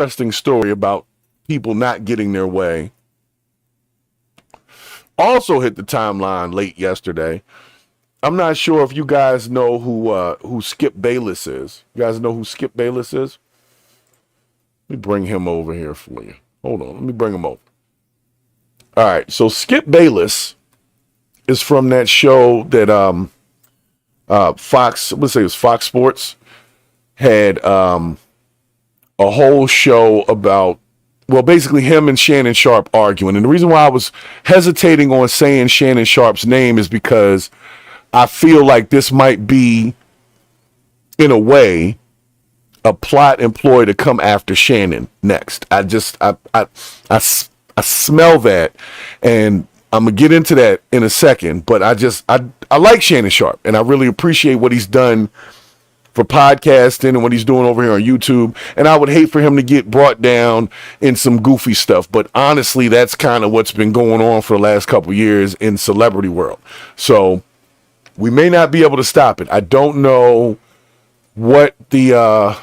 interesting story about people not getting their way. Also hit the timeline late yesterday. I'm not sure if you guys know who Skip Bayless is. You guys know who Skip Bayless is? Let me bring him over here for you. Hold on, let me bring him over. All right, so Skip Bayless is from that show that Fox, let's say it was Fox Sports, had a whole show about, well, basically him and Shannon Sharpe arguing. And the reason why I was hesitating on saying Shannon Sharpe's name is because I feel like this might be, in a way, a plot employed to come after Shannon next. I smell that, and I'm gonna get into that in a second. But I like Shannon Sharpe, and I really appreciate what he's done for podcasting and what he's doing over here on YouTube. And I would hate for him to get brought down in some goofy stuff. But honestly, that's kind of what's been going on for the last couple years in celebrity world. So we may not be able to stop it. I don't know what the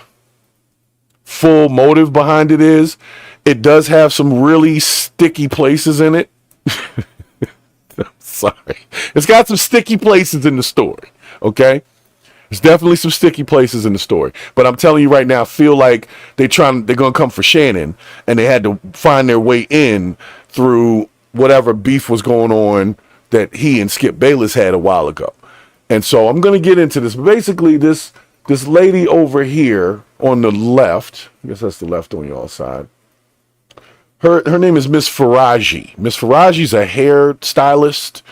full motive behind it is. It does have some really sticky places in it. I'm sorry. It's got some sticky places in the story, okay? There's definitely some sticky places in the story. But I'm telling you right now, I feel like they're going to come for Shannon, and they had to find their way in through whatever beef was going on that he and Skip Bayless had a while ago. And so I'm going to get into this. Basically, this lady over here on the left, I guess that's the left on y'all's side, her name is Miss Faraji. Miss Faraji's a hair stylist,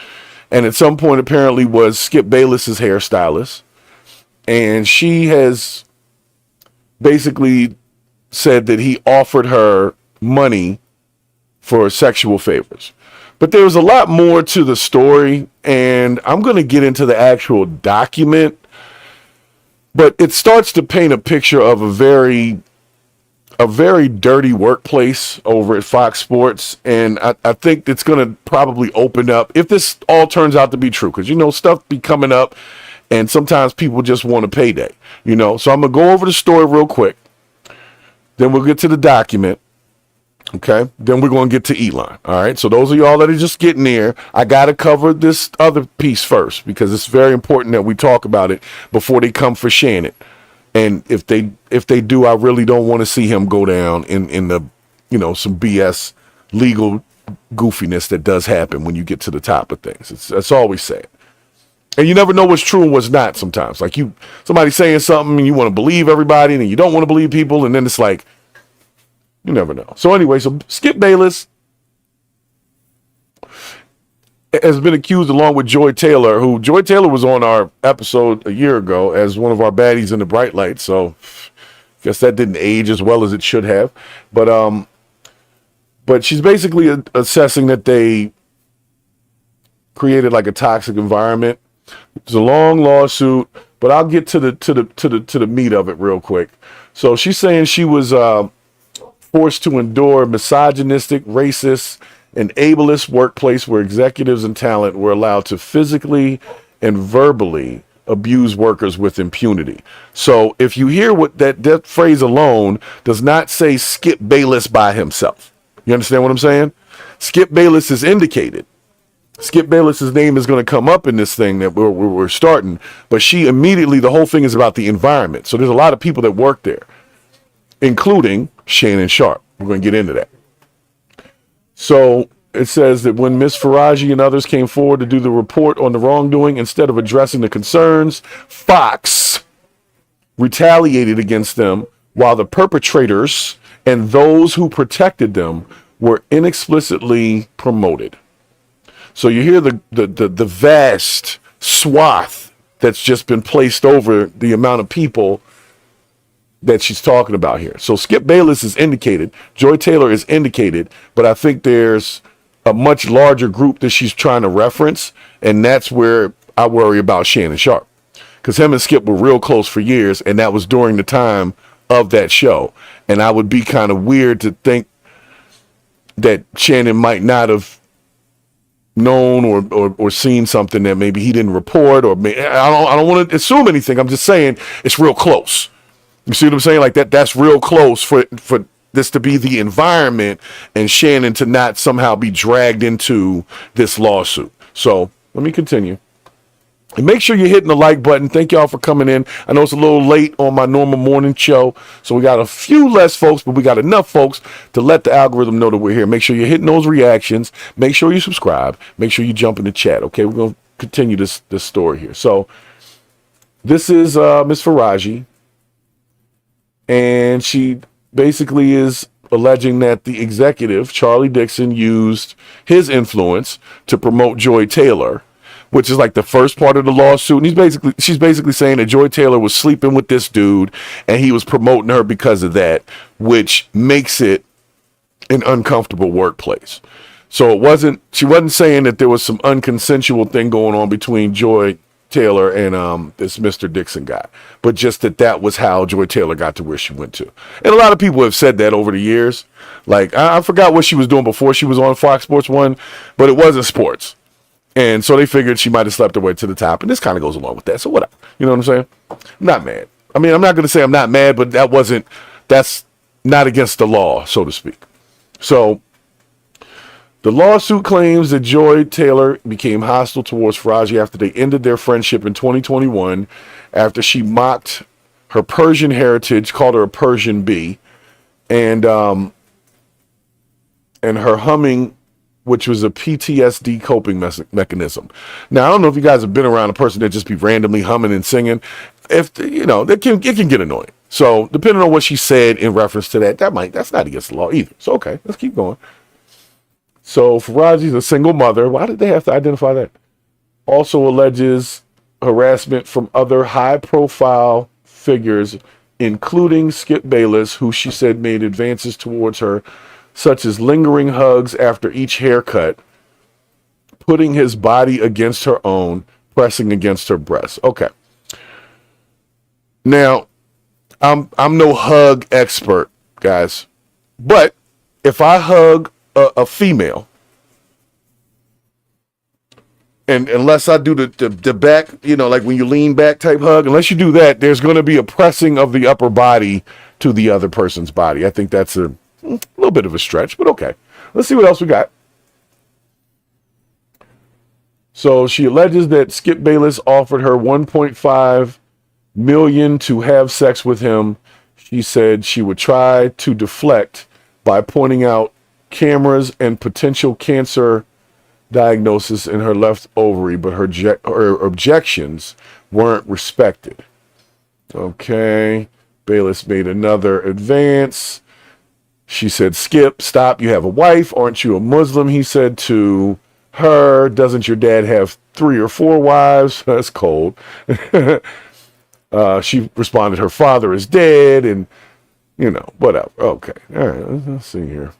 and at some point apparently was Skip Bayless's hairstylist. And she has basically said that he offered her money for sexual favors. But there was a lot more to the story, and I'm going to get into the actual document. But it starts to paint a picture of a very dirty workplace over at Fox Sports. And I think it's going to probably open up, if this all turns out to be true, because, stuff be coming up, and sometimes people just want a payday, So I'm going to go over the story real quick. Then we'll get to the document. Okay. Then we're going to get to Elon. All right. So those of y'all that are just getting there, I got to cover this other piece first, because it's very important that we talk about it before they come for Shannon. And if they do, I really don't want to see him go down in the, some BS legal goofiness that does happen when you get to the top of things. That's always sad. And you never know what's true and what's not sometimes. Like somebody saying something and you want to believe everybody, and then you don't want to believe people, and then it's like, you never know. So anyway, so Skip Bayless has been accused, along with Joy Taylor, who Joy Taylor was on our episode a year ago as one of our baddies in the Bright Light. So I guess that didn't age as well as it should have. But she's basically assessing that they created like a toxic environment. It's a long lawsuit, but I'll get to the meat of it real quick. So she's saying she was forced to endure misogynistic, racist, and ableist workplace where executives and talent were allowed to physically and verbally abuse workers with impunity. So if you hear what that phrase alone does not say Skip Bayless by himself. You understand what I'm saying? Skip Bayless is indicated. Skip Bayless's name is going to come up in this thing that we're starting, but she immediately, the whole thing is about the environment. So there's a lot of people that work there, including Shannon Sharpe. We're going to get into that. So it says that when Ms. Faraji and others came forward to do the report on the wrongdoing, instead of addressing the concerns, Fox retaliated against them, while the perpetrators and those who protected them were inexplicitly promoted. So you hear the vast swath that's just been placed over the amount of people that she's talking about here. So Skip Bayless is indicated, Joy Taylor is indicated, but I think there's a much larger group that she's trying to reference, and that's where I worry about Shannon Sharpe. Because him and Skip were real close for years, and that was during the time of that show. And I would be kind of weird to think that Shannon might not have known or seen something that maybe he didn't report, or I don't want to assume anything. I'm just saying it's real close. You see what I'm saying? Like that's real close for this to be the environment and Shannon to not somehow be dragged into this lawsuit. So let me continue. And make sure you're hitting the like button. Thank y'all for coming in. I know it's a little late on my normal morning show, so we got a few less folks, but we got enough folks to let the algorithm know that we're here. Make sure you're hitting those reactions. Make sure you subscribe. Make sure you jump in the chat, okay? We're going to continue this story here. So this is Miss Faraji, and she basically is alleging that the executive, Charlie Dixon, used his influence to promote Joy Taylor, which is like the first part of the lawsuit. And she's basically saying that Joy Taylor was sleeping with this dude and he was promoting her because of that, which makes it an uncomfortable workplace. So she wasn't saying that there was some unconsensual thing going on between Joy Taylor and this Mr. Dixon guy, but just that was how Joy Taylor got to where she went to. And a lot of people have said that over the years. Like, I forgot what she was doing before she was on Fox Sports 1, but it wasn't sports. And so they figured she might have slept her way to the top. And this kind of goes along with that. So whatever. You know what I'm saying? I'm not mad. I mean, I'm not going to say I'm not mad, but that's not against the law, so to speak. So the lawsuit claims that Joy Taylor became hostile towards Faraji after they ended their friendship in 2021, after she mocked her Persian heritage, called her a Persian bee, and her humming, which was a PTSD coping mechanism. Now, I don't know if you guys have been around a person that just be randomly humming and singing. It can get annoying. So depending on what she said in reference to that's not against the law either. So, okay, let's keep going. So Faraji's a single mother. Why did they have to identify that? Also alleges harassment from other high-profile figures, including Skip Bayless, who she said made advances towards her, such as lingering hugs after each haircut, putting his body against her own, pressing against her breast. Okay. Now, I'm no hug expert, guys, but if I hug a female, and unless I do the back, like when you lean back type hug, unless you do that, there's going to be a pressing of the upper body to the other person's body. I think that's a little bit of a stretch, but okay. Let's see what else we got. So she alleges that Skip Bayless offered her $1.5 million to have sex with him. She said she would try to deflect by pointing out cameras and potential cancer diagnosis in her left ovary, but her objections weren't respected. Okay. Bayless made another advance. She said, Skip, stop. You have a wife. Aren't you a Muslim? He said to her, doesn't your dad have 3 or 4 wives? That's cold. She responded, her father is dead, and, whatever. Okay. All right. Let's see here.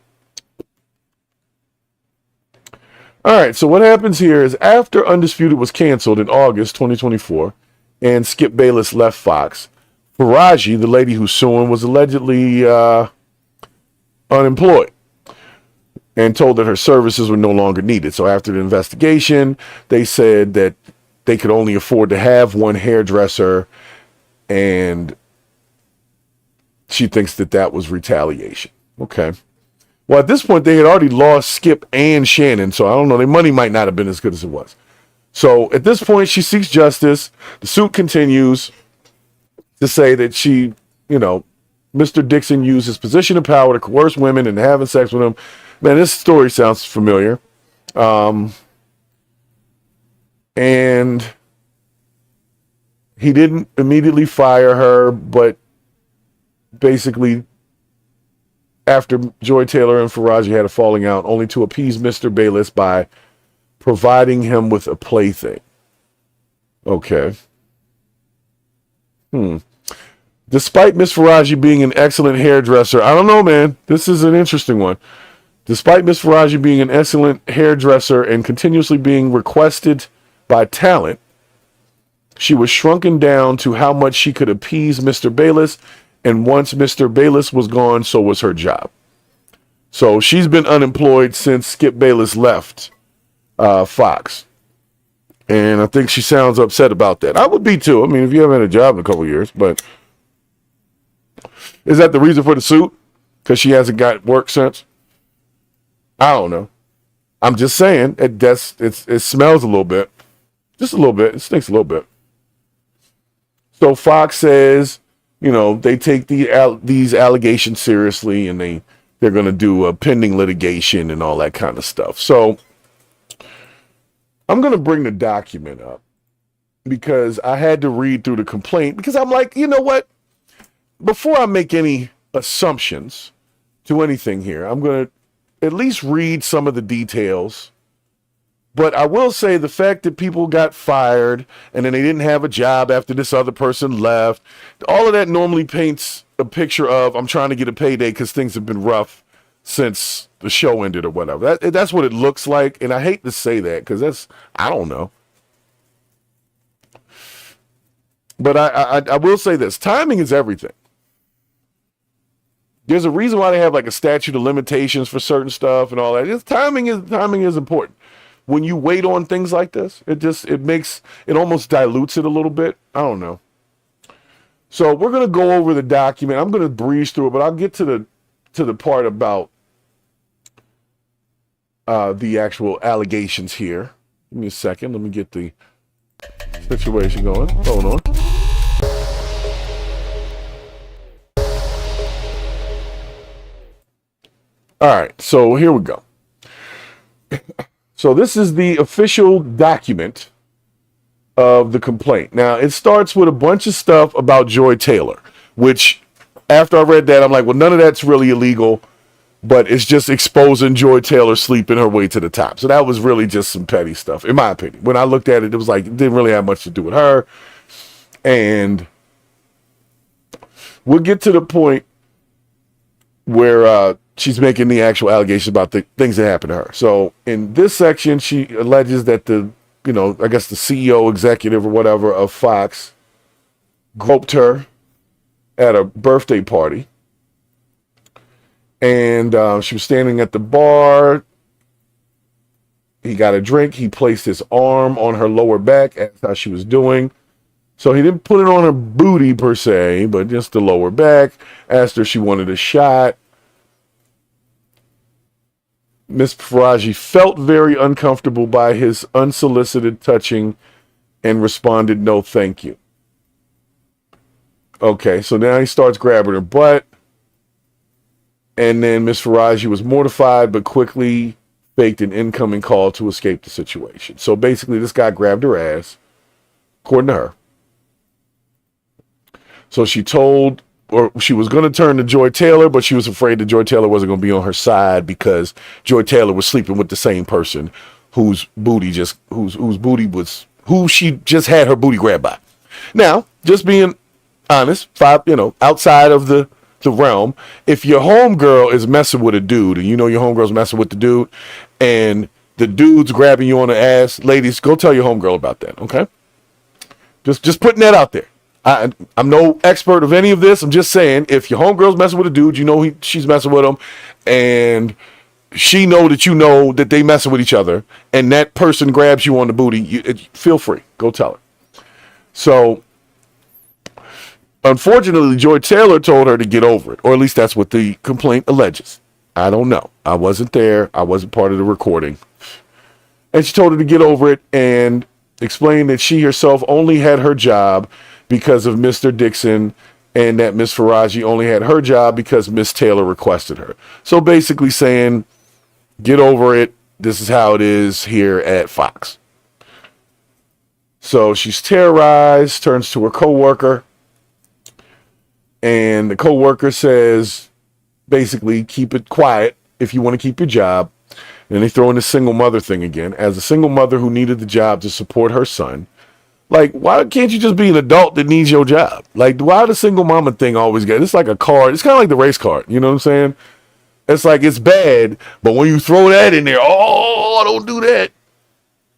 All right. So what happens here is after Undisputed was canceled in August 2024 and Skip Bayless left Fox, Faraji, the lady who's suing, was allegedly unemployed and told that her services were no longer needed. So after the investigation, they said that they could only afford to have one hairdresser, and she thinks that was retaliation. Okay. Well, at this point, they had already lost Skip and Shannon, so I don't know. Their money might not have been as good as it was. So at this point, she seeks justice. The suit continues to say that she, Mr. Dixon used his position of power to coerce women into having sex with him. Man, this story sounds familiar. And he didn't immediately fire her, but basically, after Joy Taylor and Faraji had a falling out, only to appease Mr. Bayless by providing him with a plaything. Okay. Despite Miss Faraji being an excellent hairdresser, I don't know, man. This is an interesting one. Despite Miss Faraji being an excellent hairdresser and continuously being requested by talent, she was shrunken down to how much she could appease Mr. Bayless, and once Mr. Bayless was gone, so was her job. So she's been unemployed since Skip Bayless left Fox. And I think she sounds upset about that. I would be too. I mean, if you haven't had a job in a couple of years, but is that the reason for the suit? because she hasn't got work since? I don't know. I'm just saying it smells a little bit. Just a little bit. It stinks a little bit. So Fox says, they take these allegations seriously, and they're going to do a pending litigation and all that kind of stuff. So I'm going to bring the document up because I had to read through the complaint because I'm like, you know what? Before I make any assumptions to anything here, I'm going to at least read some of the details. But I will say the fact that people got fired and then they didn't have a job after this other person left, all of that normally paints a picture of I'm trying to get a payday because things have been rough since the show ended or whatever. That's what it looks like. And I hate to say that because I don't know. But I will say this. Timing is everything. There's a reason why they have like a statute of limitations for certain stuff and all that. Timing is important. When you wait on things like this, it almost dilutes it a little bit. I don't know. So we're going to go over the document. I'm going to breeze through it, but I'll get to the part about the actual allegations here. Give me a second. Let me get the situation going. Hold on. All right, so here we go. So this is the official document of the complaint. Now, it starts with a bunch of stuff about Joy Taylor, which after I read that, I'm like, well, none of that's really illegal, but it's just exposing Joy Taylor sleeping her way to the top. So that was really just some petty stuff, in my opinion. When I looked at it, it was like, it didn't really have much to do with her. And we'll get to the point where she's making the actual allegations about the things that happened to her. So in this section, she alleges that the CEO, executive or whatever of Fox groped her at a birthday party. And she was standing at the bar. He got a drink. He placed his arm on her lower back, asked how she was doing. So he didn't put it on her booty per se, but just the lower back. Asked her if she wanted a shot. Miss Faraji felt very uncomfortable by his unsolicited touching and responded, no, thank you. Okay, so now he starts grabbing her butt. And then Miss Faraji was mortified, but quickly faked an incoming call to escape the situation. So basically, this guy grabbed her ass, according to her. So she was going to turn to Joy Taylor, but she was afraid that Joy Taylor wasn't going to be on her side because Joy Taylor was sleeping with the same person who she just had her booty grabbed by. Now, just being honest, outside of the realm, if your homegirl is messing with a dude and your homegirl's messing with the dude and the dude's grabbing you on the ass, ladies, go tell your homegirl about that, okay? Just putting that out there. I'm no expert of any of this. I'm just saying, if your homegirl's messing with a dude, she's messing with him, and she know that they messing with each other, and that person grabs you on the booty, feel free. Go tell her. So, unfortunately, Joy Taylor told her to get over it, or at least that's what the complaint alleges. I don't know. I wasn't there. I wasn't part of the recording. And she told her to get over it and explained that she herself only had her job because of Mr. Dixon, and that Miss Faraji only had her job because Miss Taylor requested her. So basically saying, get over it. This is how it is here at Fox. So she's terrorized, turns to her coworker, and the coworker says, basically, keep it quiet if you want to keep your job. And they throw in the single mother thing again. As a single mother who needed the job to support her son, like, why can't you just be an adult that needs your job? Like, why the single mama thing always get? It's like a card. It's kind of like the race card. You know what I'm saying? It's like, it's bad, but when you throw that in there, oh, don't do that.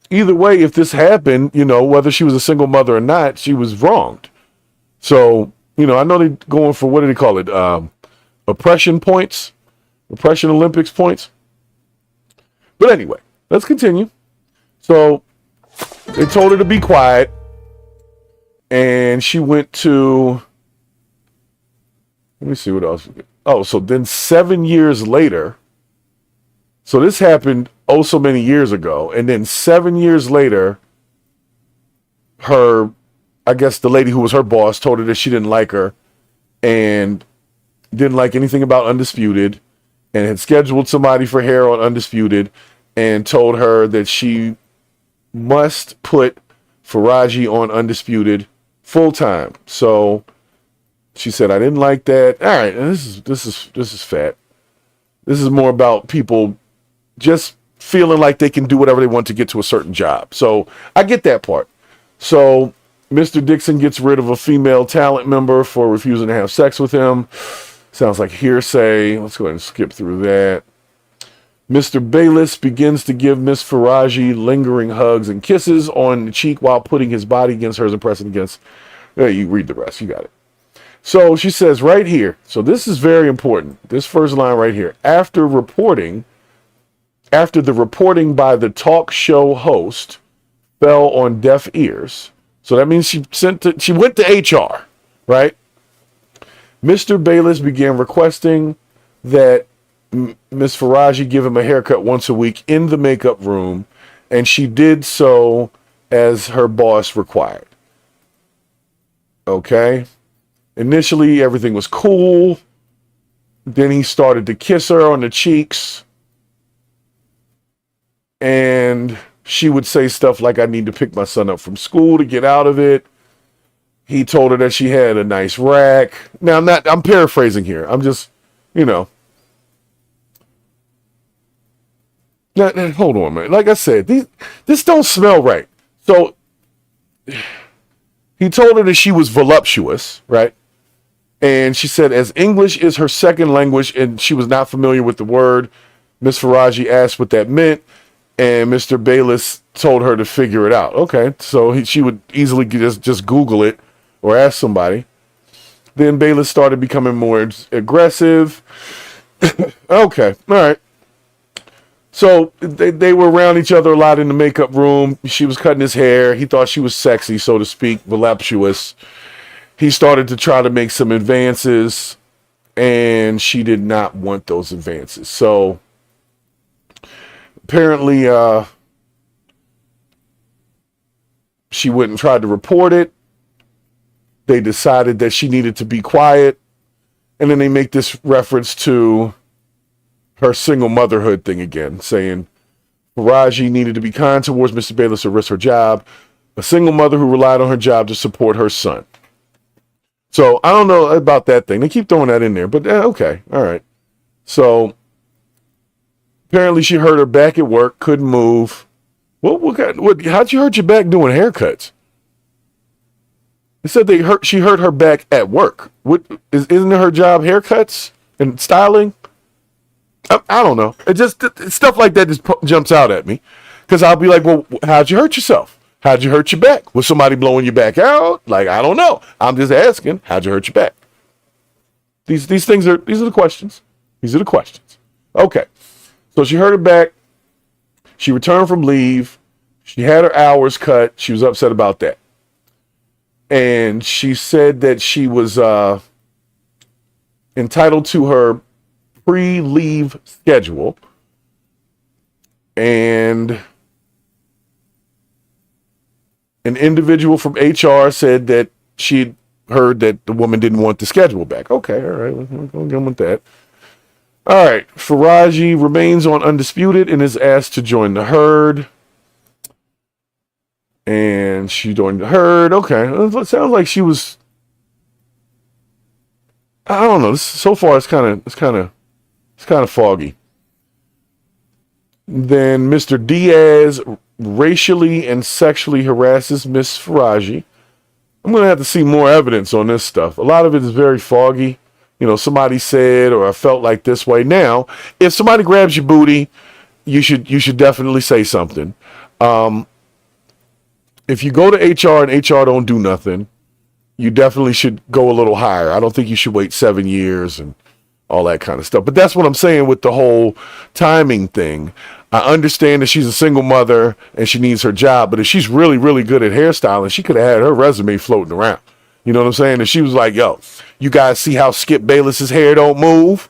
Either way, if this happened, whether she was a single mother or not, she was wronged. So, I know they're going for, what do they call it? Oppression points? Oppression Olympics points? But anyway, let's continue. So, they told her to be quiet. And she went to, let me see what else. Oh, so then 7 years later, so this happened oh so many years ago, and then 7 years later, I guess the lady who was her boss told her that she didn't like her and didn't like anything about Undisputed, and had scheduled somebody for hair on Undisputed and told her that she must put Faraji on Undisputed full time. So she said, I didn't like that. All right, and this is fat. This is more about people just feeling like they can do whatever they want to get to a certain job. So I get that part. So Mr. Dixon gets rid of a female talent member for refusing to have sex with him. Sounds like hearsay. Let's go ahead and skip through that. Mr. Bayless begins to give Miss Faraji lingering hugs and kisses on the cheek while putting his body against hers and pressing against. You read the rest. You got it. So she says right here. So this is very important. This first line right here. After the reporting by the talk show host fell on deaf ears. So that means she went to HR, right? Mr. Bayless began requesting that Miss Faraji give him a haircut once a week in the makeup room, and she did so as her boss required. Okay. Initially, everything was cool. Then he started to kiss her on the cheeks, and she would say stuff like, I need to pick my son up from school to get out of it. He told her that she had a nice rack. Now, I'm paraphrasing here. I'm just, Now, hold on, man. Like I said, this don't smell right. So he told her that she was voluptuous, right? And she said, as English is her second language and she was not familiar with the word, Miss Faraji asked what that meant, and Mr. Bayless told her to figure it out. Okay, so she would easily just Google it or ask somebody. Then Bayless started becoming more aggressive. Okay, all right. So they were around each other a lot in the makeup room. She was cutting his hair. He thought she was sexy, so to speak, voluptuous. He started to try to make some advances, and she did not want those advances. So apparently she went and tried to report it. They decided that she needed to be quiet. And then they make this reference to her single motherhood thing again, saying Faraji needed to be kind towards Mr. Bayless or risk her job. A single mother who relied on her job to support her son. So I don't know about that thing. They keep throwing that in there, but okay. All right. So apparently she hurt her back at work, couldn't move. How'd you hurt your back doing haircuts? They said she hurt her back at work. Isn't it her job haircuts and styling? I don't know. It's stuff like that just jumps out at me. Because I'll be like, well, how'd you hurt yourself? How'd you hurt your back? Was somebody blowing your back out? Like, I don't know. I'm just asking, how'd you hurt your back? These are the questions. These are the questions. Okay. So she hurt her back. She returned from leave. She had her hours cut. She was upset about that. And she said that she was entitled to her pre-leave schedule. And an individual from HR said that she'd heard that the woman didn't want the schedule back. Okay, all right, we're going to go with that. All right, Faraji remains on Undisputed and is asked to join the herd. And she joined the herd. Okay, it sounds like she was. I don't know. So far, it's kind of foggy. Then Mr. Diaz racially and sexually harasses Miss Faraji. I'm going to have to see more evidence on this stuff. A lot of it is very foggy. Somebody said, or I felt like this way. Now, if somebody grabs your booty, you should definitely say something. If you go to HR and HR don't do nothing, you definitely should go a little higher. I don't think you should wait 7 years and all that kind of stuff. But that's what I'm saying with the whole timing thing. I understand that she's a single mother and she needs her job, but if she's really, really good at hairstyling, she could have had her resume floating around. You know what I'm saying? And she was like, yo, you guys see how Skip Bayless's hair don't move?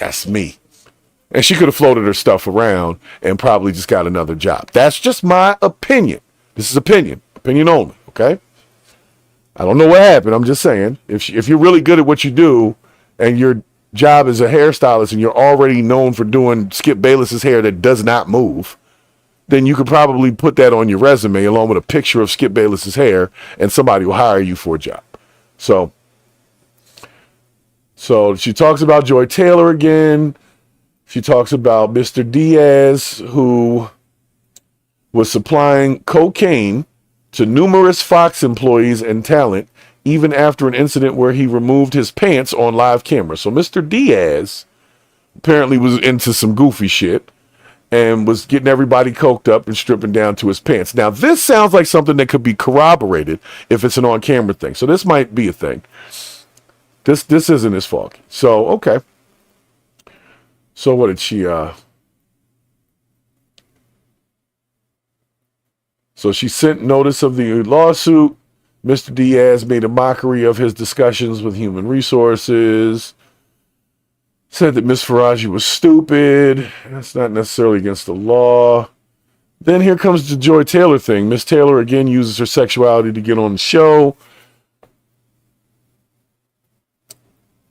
That's me. And she could have floated her stuff around and probably just got another job. That's just my opinion. This is opinion only, okay? I don't know what happened. I'm just saying, if you're really good at what you do and your job as a hairstylist and you're already known for doing Skip Bayless's hair that does not move, then you could probably put that on your resume along with a picture of Skip Bayless's hair and somebody will hire you for a job. So she talks about Joy Taylor again. She talks about Mr. Diaz, who was supplying cocaine to numerous Fox employees and talent, even after an incident where he removed his pants on live camera. So Mr. Diaz apparently was into some goofy shit and was getting everybody coked up and stripping down to his pants. Now, this sounds like something that could be corroborated if it's an on-camera thing. So this might be a thing. This isn't his fault. So, okay. So what did she, so she sent notice of the lawsuit. Mr. Diaz made a mockery of his discussions with human resources. Said that Miss Faraji was stupid. That's not necessarily against the law. Then here comes the Joy Taylor thing. Miss Taylor again uses her sexuality to get on the show.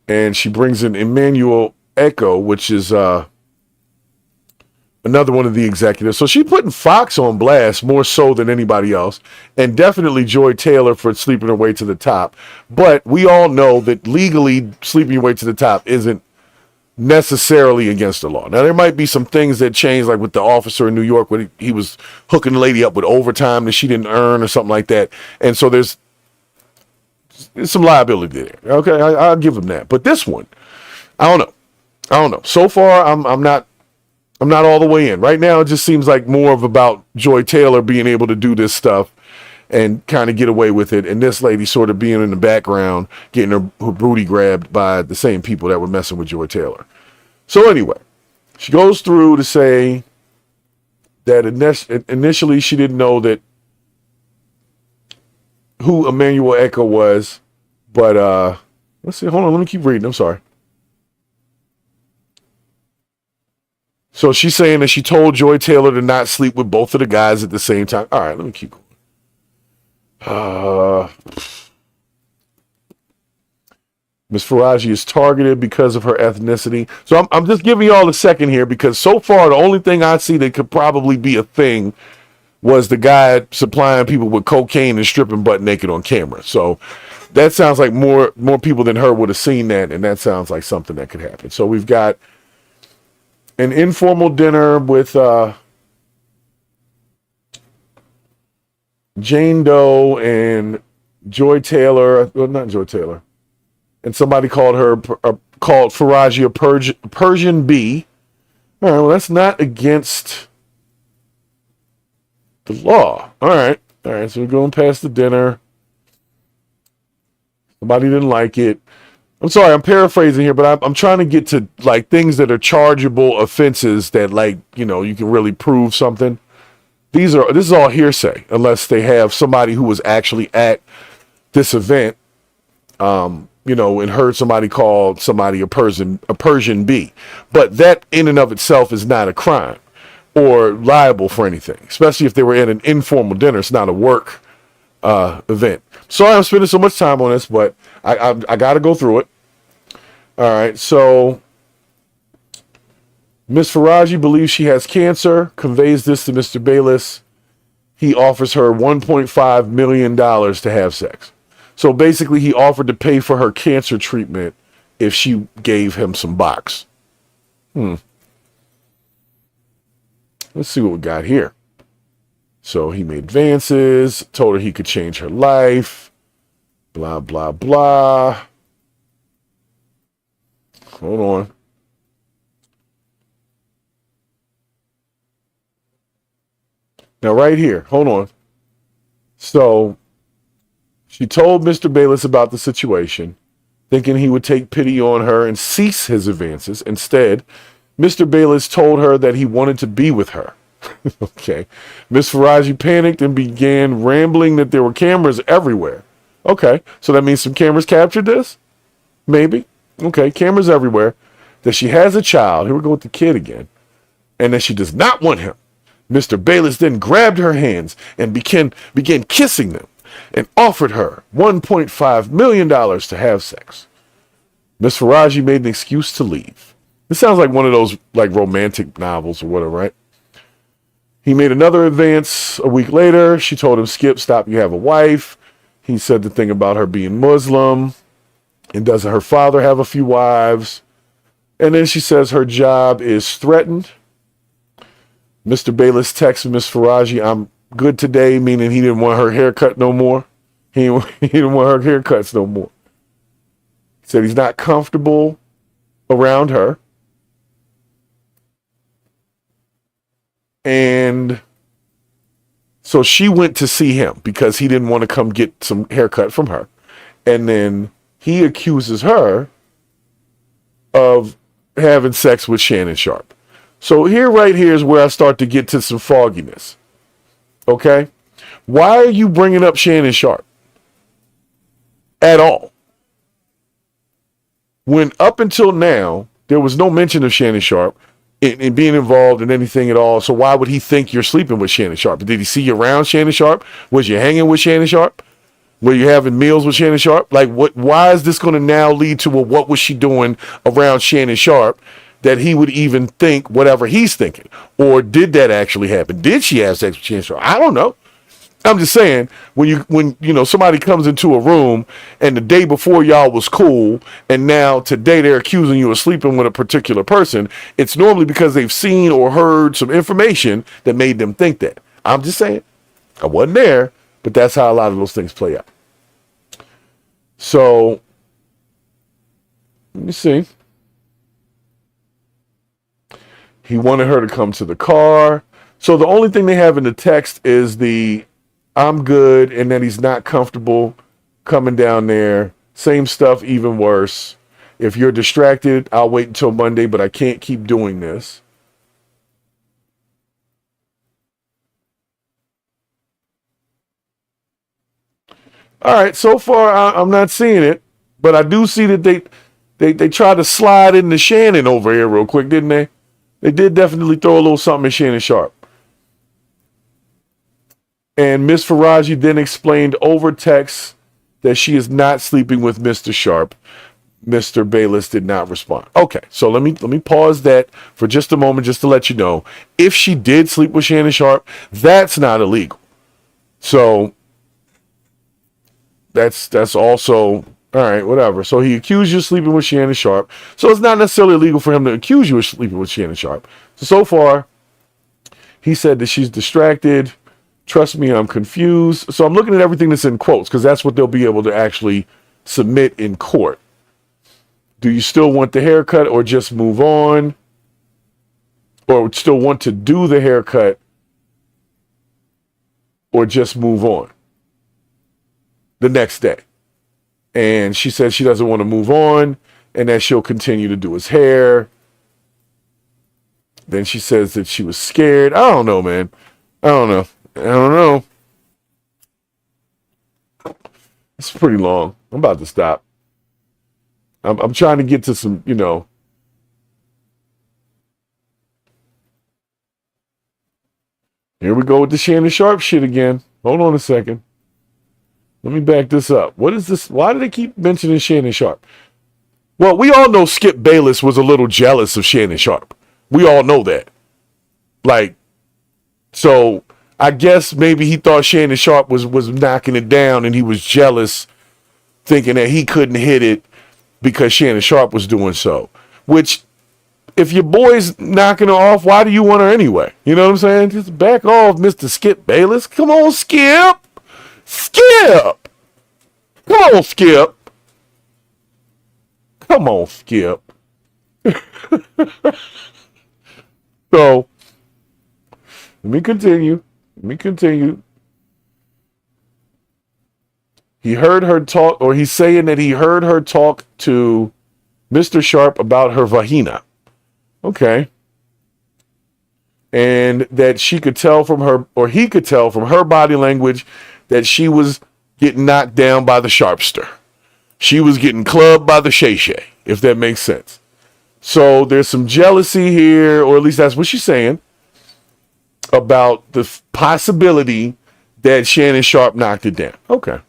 And she brings in Emmanuel Echo, which is another one of the executives. So she's putting Fox on blast more so than anybody else, and definitely Joy Taylor for sleeping her way to the top. But we all know that legally sleeping your way to the top isn't necessarily against the law. Now, there might be some things that change, like with the officer in New York when he was hooking the lady up with overtime that she didn't earn or something like that. And so there's some liability there. Okay, I'll give them that. But this one, I don't know. So far, I'm not all the way in. Right now, it just seems like more of about Joy Taylor being able to do this stuff and kind of get away with it, and this lady sort of being in the background, getting her booty grabbed by the same people that were messing with Joy Taylor. So anyway, she goes through to say that initially she didn't know that who Emmanuel Echo was, but let's see. Hold on, let me keep reading. I'm sorry. So she's saying that she told Joy Taylor to not sleep with both of the guys at the same time. All right, let me keep going. Ms. Faraji is targeted because of her ethnicity. So I'm just giving y'all a second here because so far the only thing I see that could probably be a thing was the guy supplying people with cocaine and stripping butt naked on camera. So that sounds like more people than her would have seen that, and that sounds like something that could happen. So we've got an informal dinner with Jane Doe and Joy Taylor. Well, not Joy Taylor. And somebody called Faraji a Persian bee. All right, well, that's not against the law. All right, so we're going past the dinner. Somebody didn't like it. I'm sorry, I'm paraphrasing here, but I'm trying to get to like things that are chargeable offenses that, like, you know, you can really prove something. This is all hearsay unless they have somebody who was actually at this event, you know, and heard somebody call somebody a Persian bee. But that in and of itself is not a crime or liable for anything, especially if they were at an informal dinner. It's not a work event. Sorry I'm spending so much time on this, but I got to go through it. All right, so Miss Faraji believes she has cancer, conveys this to Mr. Bayless. He offers her $1.5 million to have sex. So basically, he offered to pay for her cancer treatment if she gave him some box. Let's see what we got here. So he made advances, told her he could change her life, blah, blah, blah. Hold on. Now, right here, hold on. So she told Mr. Bayless about the situation, thinking he would take pity on her and cease his advances. Instead, Mr. Bayless told her that he wanted to be with her. Okay. Miss Faraji panicked and began rambling that there were cameras everywhere. Okay, so that means some cameras captured this? Maybe. Okay, cameras everywhere. That she has a child. Here we go with the kid again. And that she does not want him. Mr. Bayless then grabbed her hands and began kissing them and offered her $1.5 million to have sex. Miss Faraji made an excuse to leave. This sounds like one of those like romantic novels or whatever, right? He made another advance a week later. She told him, Skip, stop, you have a wife. He said the thing about her being Muslim. And doesn't her father have a few wives? And then she says her job is threatened. Mr. Bayless texted Miss Faraji, I'm good today, meaning he didn't want her haircut no more. He didn't want her haircuts no more. He said he's not comfortable around her. And so she went to see him because he didn't want to come get some haircut from her. And then he accuses her of having sex with Shannon Sharpe. So right here is where I start to get to some fogginess. Okay? Why are you bringing up Shannon Sharpe at all? When up until now, there was no mention of Shannon Sharpe in being involved in anything at all. So why would he think you're sleeping with Shannon Sharpe? Did he see you around Shannon Sharpe? Was you hanging with Shannon Sharpe? Were you having meals with Shannon Sharpe? Like, what? Why is this going to now lead to what was she doing around Shannon Sharpe that he would even think whatever he's thinking? Or did that actually happen? Did she have sex with Shannon Sharpe? I don't know. I'm just saying, when somebody comes into a room and the day before y'all was cool and now today they're accusing you of sleeping with a particular person, it's normally because they've seen or heard some information that made them think that. I'm just saying. I wasn't there, but that's how a lot of those things play out. So, let me see. He wanted her to come to the car. So the only thing they have in the text is the I'm good, and that he's not comfortable coming down there. Same stuff, even worse. If you're distracted, I'll wait until Monday, but I can't keep doing this. All right, so far I'm not seeing it, but I do see that they tried to slide into Shannon over here real quick, didn't they? They did definitely throw a little something at Shannon Sharpe. And Miss Faraji then explained over text that she is not sleeping with Mr. Sharpe. Mr. Bayless did not respond. Okay, so let me pause that for just a moment just to let you know. If she did sleep with Shannon Sharpe, that's not illegal. So that's also, all right, whatever. So he accused you of sleeping with Shannon Sharpe. So it's not necessarily illegal for him to accuse you of sleeping with Shannon Sharpe. So far, he said that she's distracted. Trust me, I'm confused. So I'm looking at everything that's in quotes because that's what they'll be able to actually submit in court. Do you still want the haircut or just move on? Or still want to do the haircut or just move on the next day? And she said she doesn't want to move on and that she'll continue to do his hair. Then she says that she was scared. I don't know, man. I don't know. It's pretty long. I'm about to stop. I'm trying to get to some, Here we go with the Shannon Sharpe shit again. Hold on a second. Let me back this up. What is this? Why do they keep mentioning Shannon Sharpe? Well, we all know Skip Bayless was a little jealous of Shannon Sharpe. We all know that. So I guess maybe he thought Shannon Sharpe was knocking it down and he was jealous, thinking that he couldn't hit it because Shannon Sharpe was doing so. Which, if your boy's knocking her off, why do you want her anyway? You know what I'm saying? Just back off, Mr. Skip Bayless. Come on, Skip. Skip. Come on, Skip. Come on, Skip. So, let me continue. He heard her talk, or he's saying that he heard her talk to Mr. Sharpe about her vagina. Okay. And that she could tell from her, or he could tell from her body language that she was getting knocked down by the Sharpster. She was getting clubbed by the Shay Shay, if that makes sense. So there's some jealousy here, or at least that's what she's saying, about the possibility that Shannon Sharpe knocked it down. Okay.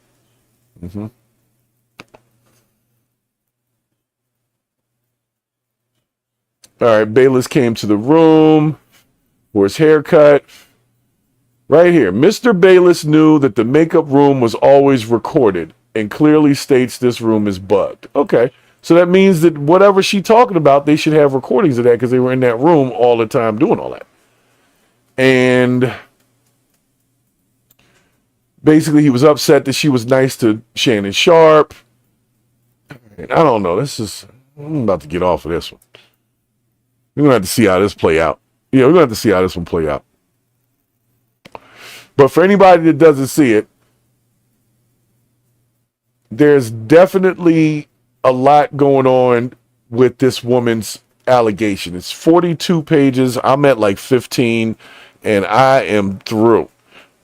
Mm-hmm. All right, Bayless came to the room for his haircut. Right here, Mr. Bayless knew that the makeup room was always recorded and clearly states this room is bugged. Okay, so that means that whatever she's talking about, they should have recordings of that because they were in that room all the time doing all that. And basically, he was upset that she was nice to Shannon Sharpe. And I don't know. I'm about to get off of this one. We're going to have to see how this play out. Yeah, we're going to have to see how this one play out. But for anybody that doesn't see it, there's definitely a lot going on with this woman's allegation. It's 42 pages. I'm at like 15, and I am through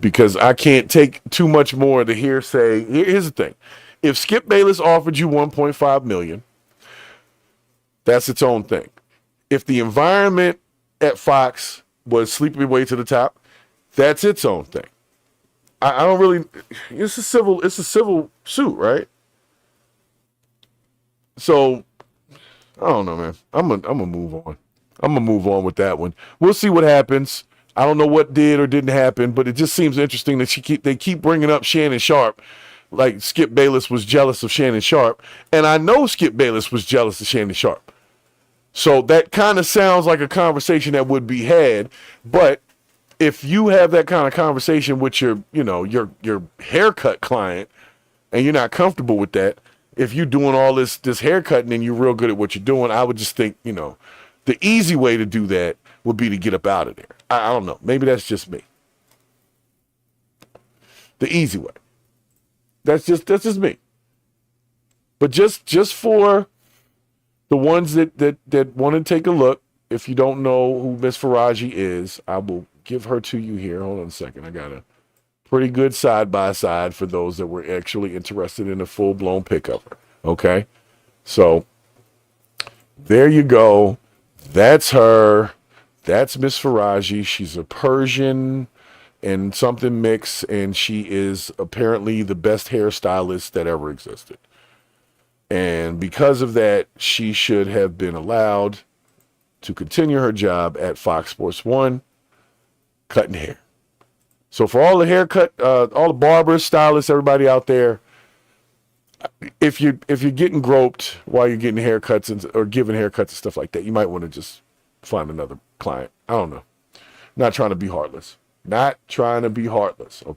because I can't take too much more of the hearsay. Here's the thing. If Skip Bayless offered you $1.5 million, that's its own thing. If the environment at Fox was sleeping your way to the top, that's its own thing. I don't really. It's a civil suit, right? So I don't know, man. I'm gonna move on. I'm gonna move on with that one. We'll see what happens. I don't know what did or didn't happen, but it just seems interesting that they keep bringing up Shannon Sharpe, like Skip Bayless was jealous of Shannon Sharpe, and I know Skip Bayless was jealous of Shannon Sharpe. So that kind of sounds like a conversation that would be had, but if you have that kind of conversation with your haircut client and you're not comfortable with that, if you're doing all this haircutting and you're real good at what you're doing, I would just think, the easy way to do that would be to get up out of there. I don't know. Maybe that's just me. The easy way. That's just me. But just for the ones that want to take a look, if you don't know who Miss Faraji is, I will give her to you here. Hold on a second. I got a pretty good side-by-side for those that were actually interested in a full-blown pick of her. Okay? So, there you go. That's her. That's Miss Faraji. She's a Persian and something mix, and she is apparently the best hairstylist that ever existed. And because of that, she should have been allowed to continue her job at Fox Sports 1, cutting hair. So for all the haircut, all the barbers, stylists, everybody out there, if you're getting groped while you're getting haircuts or giving haircuts and stuff like that, you might want to just find another client. I don't know. Not trying to be heartless.